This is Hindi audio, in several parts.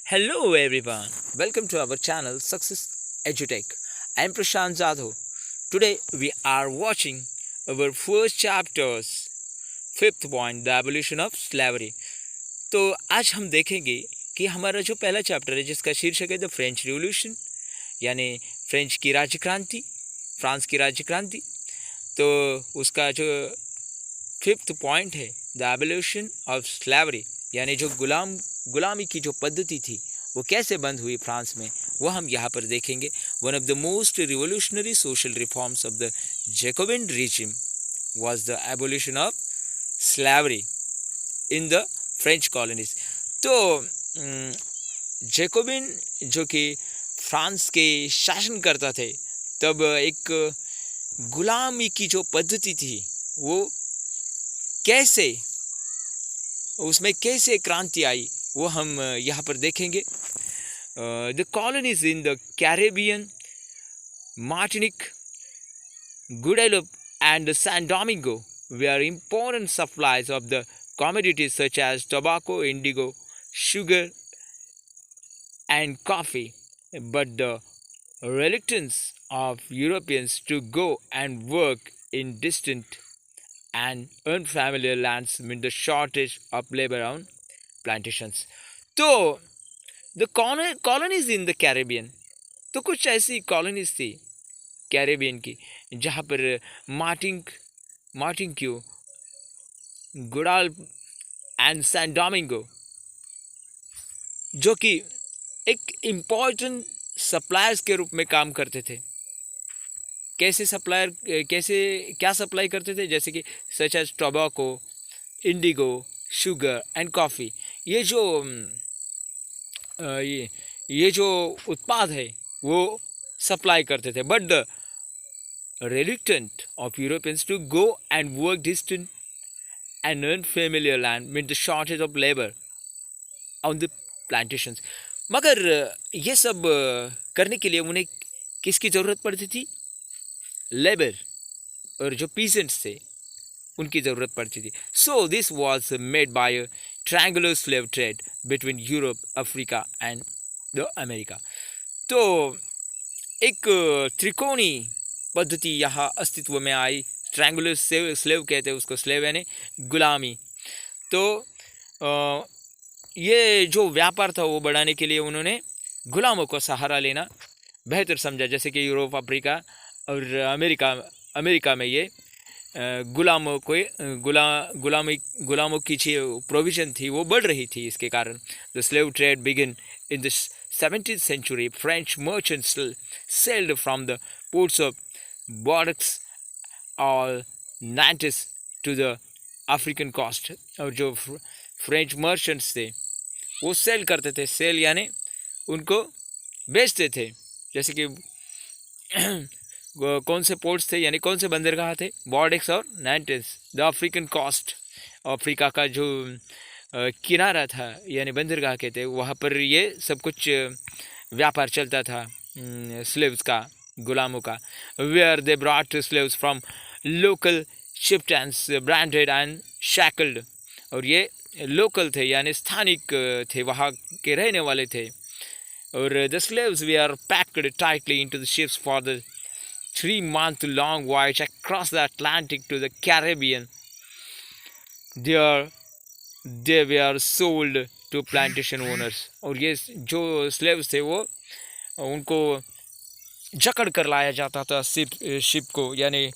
Hello everyone, welcome to our channel Success Edutech. I am Prashant Jadhav. Today we are watching our first chapters, fifth point, the abolition of slavery. तो आज हम देखेंगे कि हमारा जो पहला चैप्टर है जिसका शीर्षक है द फ्रेंच रिवॉल्यूशन यानी फ्रेंच की राज्य क्रांति, फ्रांस की राज्य क्रांति। तो उसका जो फिफ्थ पॉइंट है द एबोल्यूशन ऑफ स्लेवरी यानी जो गुलामी की जो पद्धति थी वो कैसे बंद हुई फ्रांस में, वो हम यहाँ पर देखेंगे। One of the most revolutionary social reforms of the Jacobian regime was the abolition of slavery in the French colonies. तो जैकोबिन जो कि फ्रांस के शासन करता थे तब एक गुलामी की जो पद्धति थी वो कैसे उसमें कैसे क्रांति आई वो हम यहाँ पर देखेंगे। The colonies in the Caribbean, Martinique, Guadeloupe and San Domingo were important supplies of the commodities such as tobacco, indigo, sugar, and coffee. But the reluctance of Europeans to go and work in distant and unfamiliar lands meant the shortage of labor on plantations. तो the colonies in the Caribbean, तो कुछ ऐसी कॉलोनीज थी कैरेबियन की जहाँ पर मार्टिन्क्यू, गुडाल एंड सैन डोमिंगो जो कि एक इम्पॉर्टेंट सप्लायर्स के रूप में काम करते थे। कैसे क्या सप्लाई करते थे, जैसे कि such as tobacco, indigo, sugar and coffee. ये जो उत्पाद है वो सप्लाई करते थे। But the reluctant of Europeans to go and work distant and unfamiliar land meant the shortage of labor on the plantations. मगर ये सब करने के लिए उन्हें किसकी ज़रूरत पड़ती थी? लेबर, और जो पीसेंट्स थे उनकी ज़रूरत पड़ती थी। So this was made by a triangular slave trade between Europe, Africa and the America. तो एक त्रिकोणी पद्धति यहाँ अस्तित्व में आई। ट्रायंगुलर स्लेव कहते हैं उसको, स्लेव यानी गुलामी। तो ये जो व्यापार था वो बढ़ाने के लिए उन्होंने गुलामों को सहारा लेना बेहतर समझा। जैसे कि यूरोप, अफ्रीका और अमेरिका में ये गुलामों की जो प्रोविज़न थी वो बढ़ रही थी। इसके कारण the slave trade begin in the 17th century. French merchants sailed from the ports of Bordeaux or Nantes to the African coast. और जो फ्रेंच मर्चेंट्स थे वो सेल करते थे, सेल यानी उनको बेचते थे। जैसे कि कौन से पोर्ट्स थे यानी कौन से बंदरगाह थे? बॉर्डेक्स और नांटेस। द अफ्रीकन कोस्ट, अफ्रीका का जो किनारा था यानी बंदरगाह कहते हैं, वहाँ पर ये सब कुछ व्यापार चलता था स्लेव्स का, गुलामों का। Where they brought slaves from local chieftains branded and shackled. और ये लोकल थे यानी स्थानिक थे, वहाँ के रहने वाले थे। और the slaves were packed tightly into the ships for the 3-month-long voyage across the Atlantic to the Caribbean. There they were sold to plantation owners. और ये जो स्लेव्स थे वो उनको जकड़ कर लाया जाता था शिप को, यानी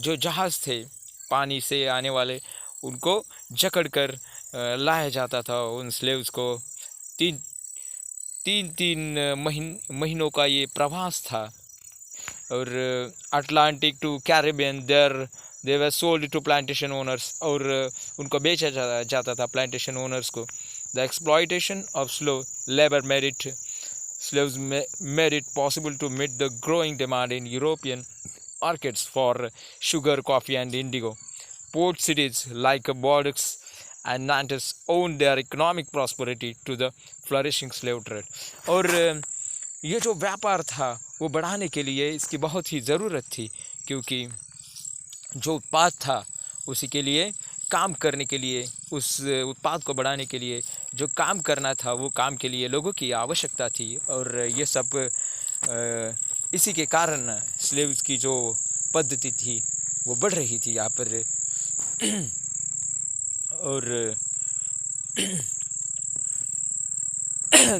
जो जहाज़ थे पानी से आने वाले, उनको जकड़ कर लाया जाता था उन स्लेव्स को। तीन महीनों का ये प्रवास था। और Atlantic to Caribbean they were sold to plantation owners, और उनको बेचा जाता था प्लांटेशन ओनर्स को। The exploitation of slave labour made it possible to meet the growing demand in European markets for sugar, coffee and indigo. Port cities like Bordeaux and Nantes owed their economic prosperity to the flourishing slave trade. और ये जो व्यापार था वो बढ़ाने के लिए इसकी बहुत ही ज़रूरत थी, क्योंकि जो उत्पाद था उसी के लिए काम करने के लिए, उस उत्पाद को बढ़ाने के लिए जो काम करना था वो काम के लिए लोगों की आवश्यकता थी। और ये सब इसी के कारण स्लेव्स की जो पद्धति थी वो बढ़ रही थी यहाँ पर। और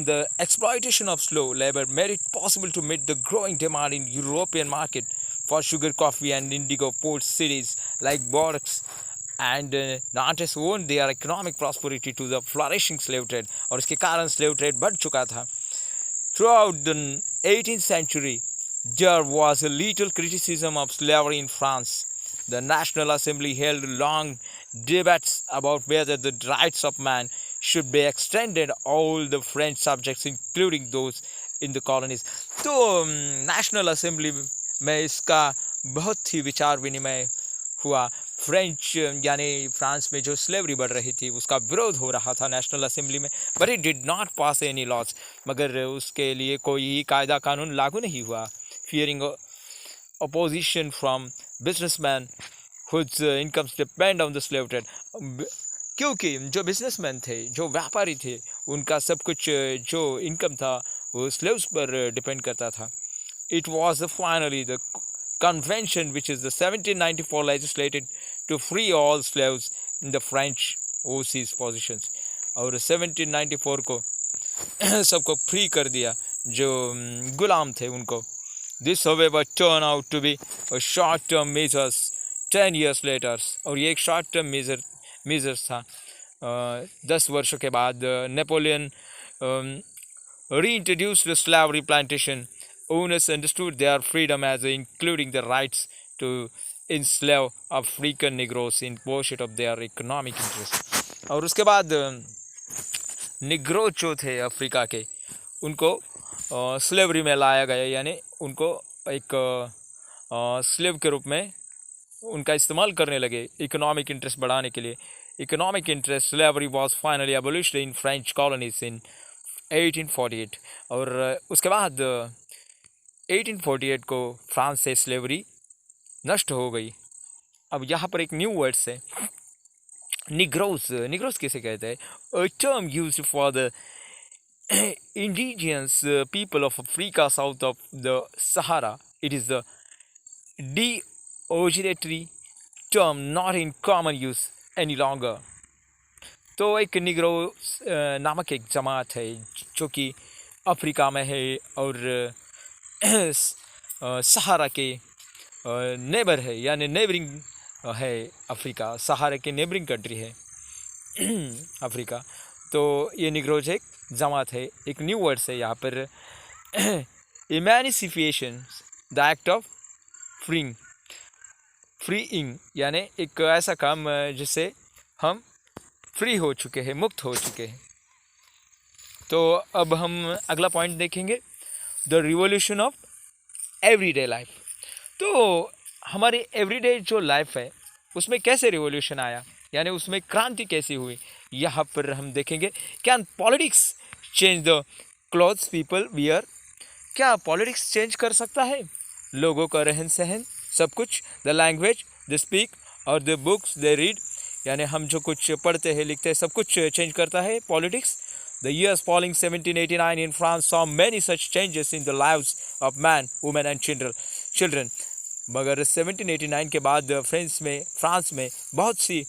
the exploitation of slow labor made it possible to meet the growing demand in European market for sugar, coffee and indigo. Port cities like Bordeaux and Nantes owed their economic prosperity to the flourishing slave trade, और इसके कारण slave trade बढ़ चुका था। Throughout the 18th century, there was a little criticism of slavery in France. The National Assembly held long debates about whether the rights of man should be extended all the French subjects, including those in the colonies. तो नेशनल असेंबली में इसका बहुत ही विचार विनिमय हुआ। फ्रेंच यानी फ्रांस में जो स्लेवरी बढ़ रही थी उसका विरोध हो रहा था नेशनल असेंबली में, but it did not pass any laws, मगर उसके लिए कोई कायदा कानून लागू नहीं हुआ। Fearing opposition from businessmen whose incomes depend on the slave trade, क्योंकि जो बिजनेसमैन थे, जो व्यापारी थे, उनका सब कुछ जो इनकम था वो स्लेव्स पर डिपेंड करता था। It was finally the convention which is the 1794 legislated to free all slaves in the French overseas positions, और 1794 को सबको फ्री कर दिया जो गुलाम थे उनको। This however turned out to be a short-term measures 10 years later, और ये एक शॉर्ट टर्म मेजर्स था। 10 वर्षों के बाद Napoleon reintroduced the slavery plantation. Owners understood their freedom as including the rights to enslave African Negroes in pursuit of their economic interests. और उसके बाद निग्रो जो थे अफ्रीका के उनको स्लेवरी में लाया गया, यानी उनको एक स्लेव के रूप में उनका इस्तेमाल करने लगे इकोनॉमिक इंटरेस्ट बढ़ाने के लिए। Economic interest slavery was finally एबोलिश्ड in French colonies इन 1848, और उसके बाद 1848 को फ्रांस से स्लेवरी नष्ट हो गई। अब यहाँ पर एक न्यू वर्ड्स है, निग्रोस। निग्रोस किसे कहते हैं? A term used for the indigenous people of Africa south of the Sahara. It is the derogatory term not in common use any longer. तो एक निग्रो नामक एक जमात है जो कि अफ्रीका में है और सहारा के नेबर है, यानी नेबरिंग है अफ्रीका, सहारा के नेबरिंग कंट्री है अफ्रीका। तो ये निग्रोज एक जमात है। एक न्यू वर्ड्स है यहाँ पर, इमेनिसिफिएशन द एक्ट ऑफ फ्रीइंग, यानी एक ऐसा काम जिससे हम फ्री हो चुके हैं, मुक्त हो चुके हैं। तो अब हम अगला पॉइंट देखेंगे, the revolution of everyday life. तो हमारी एवरीडे जो लाइफ है उसमें कैसे रिवोल्यूशन आया, यानी उसमें क्रांति कैसी हुई, यहाँ पर हम देखेंगे। Can politics change the clothes people wear? क्या पॉलिटिक्स चेंज कर सकता है लोगों का रहन सहन, सब कुछ? द लैंग्वेज दे स्पीक और द बुक्स दे रीड, यानी हम जो कुछ पढ़ते हैं लिखते हैं सब कुछ चेंज करता है politics. The years following 1789 in France saw many such changes in the lives of man, women and children. मगर 1789 के बाद फ्रांस में बहुत सी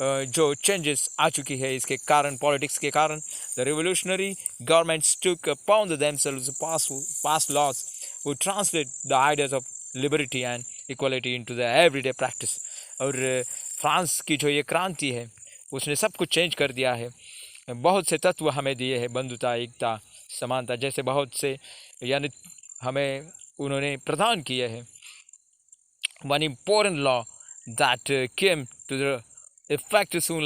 जो चेंजेस आ चुकी है इसके कारण, पॉलिटिक्स के कारण। The revolutionary governments took upon themselves pass laws would translate the ideas of liberty and equality into the everyday practice. और फ्रांस की जो ये क्रांति है उसने सब कुछ चेंज कर दिया है। बहुत से तत्व हमें दिए हैं, बंधुता, एकता, समानता जैसे बहुत से, यानी हमें उन्होंने प्रदान किए हैं। One important law that came to the effect soon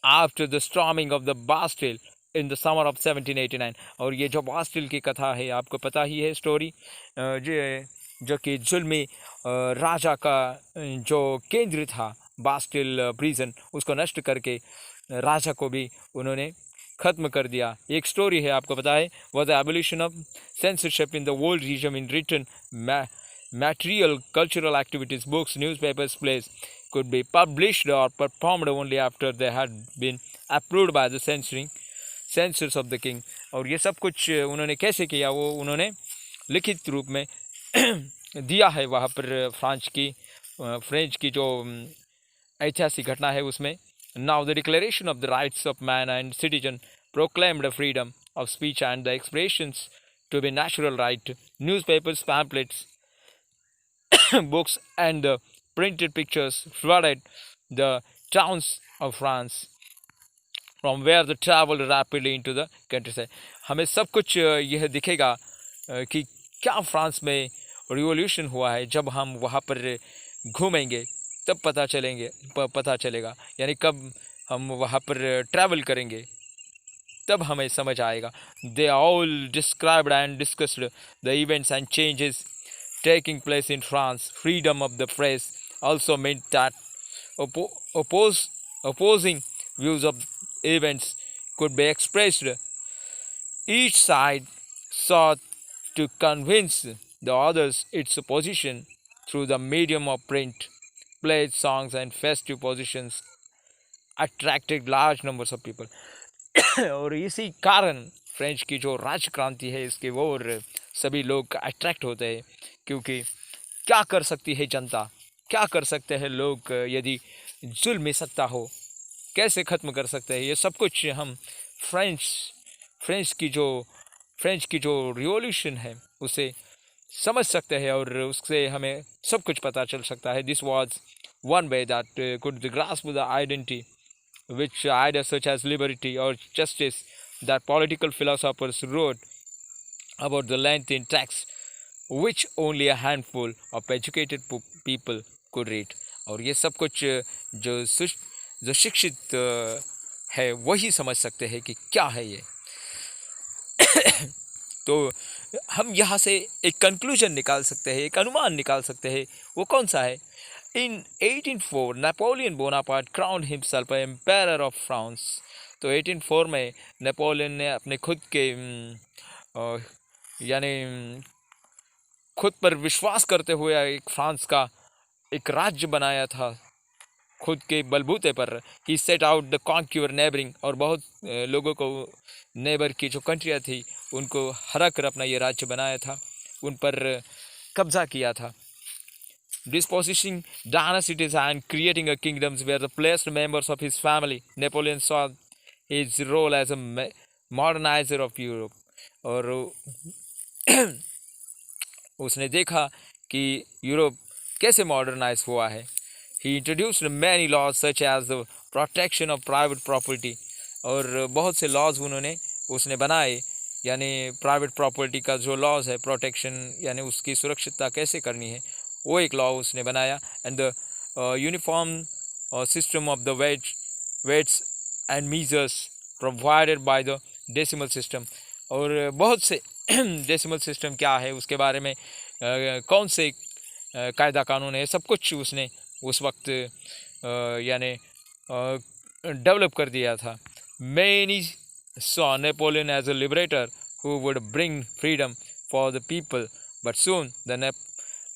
after the storming of the Bastille in the summer of 1789, और ये जो बास्टिल की कथा है आपको पता ही है स्टोरी, जो कि जुल्मी राजा का जो केंद्र था बास्टिल प्रिजन, उसको नष्ट करके राजा को भी उन्होंने ख़त्म कर दिया। एक स्टोरी है आपको पता है, was the abolition of censorship in the world region in return material, cultural activities, books, newspapers, plays could be published or performed only after they had been approved by the censors of the king. और ये सब कुछ उन्होंने कैसे किया, वो उन्होंने लिखित रूप में दिया है वहाँ पर फ्रेंच की जो ऐतिहासिक घटना है उसमें. Now the Declaration of the Rights of Man and Citizen proclaimed the freedom of speech and the expressions to be natural right. Newspapers, pamphlets, books and printed pictures flooded the towns of France, from where they traveled rapidly into the countryside. हमें सब कुछ यह दिखेगा कि क्या फ्रांस में रिवॉल्यूशन हुआ है. जब हम वहाँ पर घूमेंगे तब पता चलेगा, यानी कब हम वहाँ पर ट्रैवल करेंगे तब हमें समझ आएगा. They all described and discussed the events and changes taking place in France. Freedom of the press also meant that opposing views of events could be expressed. Each side sought to convince the others its position through the medium of print. Plays, songs and festive positions attracted large numbers of people. और इसी कारण फ्रेंच की जो राज क्रांति है इसके ओर सभी लोग अट्रैक्ट होते हैं, क्योंकि क्या कर सकती है जनता, क्या कर सकते हैं लोग यदि जुल्म में सत्ता हो, कैसे ख़त्म कर सकते हैं. ये सब कुछ हम फ्रेंच की जो रिवॉल्यूशन है उसे समझ सकते हैं और उससे हमें सब कुछ पता चल सकता है. This was one way that could grasp the identity which ideas such as liberty or justice that political philosophers wrote about the length in text which only a handful of educated people could read. और ये सब कुछ जो शिक्षित है वही समझ सकते हैं कि क्या है ये. तो हम यहाँ से एक कंक्लूजन निकाल सकते हैं, एक अनुमान निकाल सकते हैं. वो कौन सा है? In 1804 Napoleon Bonaparte crowned himself emperor of France. तो 1804 में नेपोलियन ने अपने खुद के यानी खुद पर विश्वास करते हुए एक फ्रांस का एक राज्य बनाया था खुद के बलबूते पर. He set out the conquer neighbouring, और बहुत लोगों को नेबर की जो कंट्रियाँ थी उनको हरा कर अपना ये राज्य बनाया था, उन पर कब्जा किया था. Dispossessing dynasties and creating a kingdoms where the placed members of his family. Napoleon saw his role as a modernizer of Europe. और उसने देखा कि यूरोप कैसे मॉडर्नाइज हुआ है. He introduced many laws such as the protection of private property. और बहुत से लॉज उसने बनाए, यानी प्राइवेट प्रॉपर्टी का जो लॉज है, प्रोटेक्शन यानी उसकी सुरक्षितता कैसे करनी है, वो एक लॉ उसने बनाया. And the uniform system of the weights and measures provided by the decimal system. और बहुत से डेसिमल सिस्टम क्या है, उसके बारे में कौन से कायदा कानून है, सब कुछ उसने उस वक्त यानी डेवलप कर दिया था. Many saw Napoleon as a liberator who would bring freedom for the people, but soon the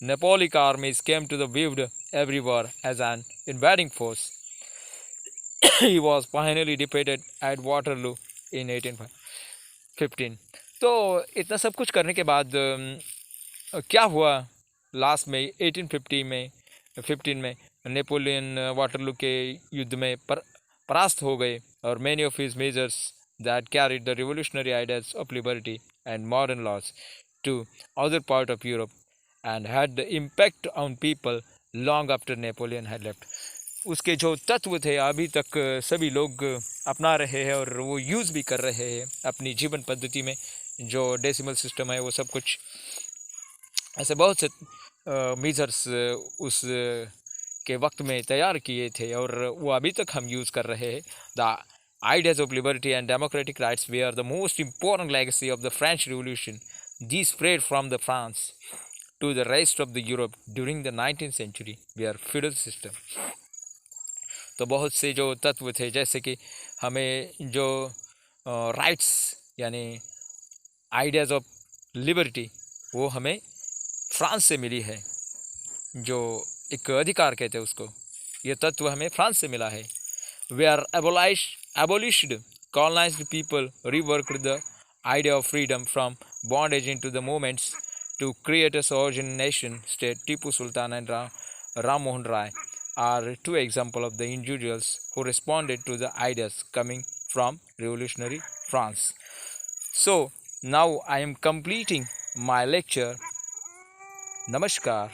Napoleonic armies came to the viewed everywhere as an invading force. He was finally defeated at Waterloo in 1815. तो इतना सब कुछ करने के बाद क्या हुआ लास्ट में 1815 में नेपोलियन वाटरलू के युद्ध में परास्त हो गए. और many of his measures that carried the revolutionary ideas of liberty and modern laws to other part of Europe and had the impact on people long after Napoleon had left. उसके जो तत्व थे अभी तक सभी लोग अपना रहे हैं और वो यूज़ भी कर रहे हैं अपनी जीवन पद्धति में. जो डेसिमल सिस्टम है वो सब कुछ ऐसे बहुत से मेजर्स उस के वक्त में तैयार किए थे और वो अभी तक हम यूज़ कर रहे हैं. The ideas of liberty and democratic rights were the most important legacy of the French Revolution. These spread from the France to the rest of the Europe during the 19th century were feudal system. तो बहुत से जो तत्व थे, जैसे कि हमें जो राइट्स यानी आइडियाज़ ऑफ लिबर्टी वो हमें फ्रांस से मिली है, जो एक अधिकार कहते हैं उसको, ये तत्व हमें फ्रांस से मिला है। Where abolished colonized people reworked the idea of freedom from bondage into the movements to create a sovereign nation state. Tipu Sultan and Ram Mohan Rai are two examples of the individuals who responded to the ideas coming from revolutionary France. So now I am completing my lecture. Namaskar.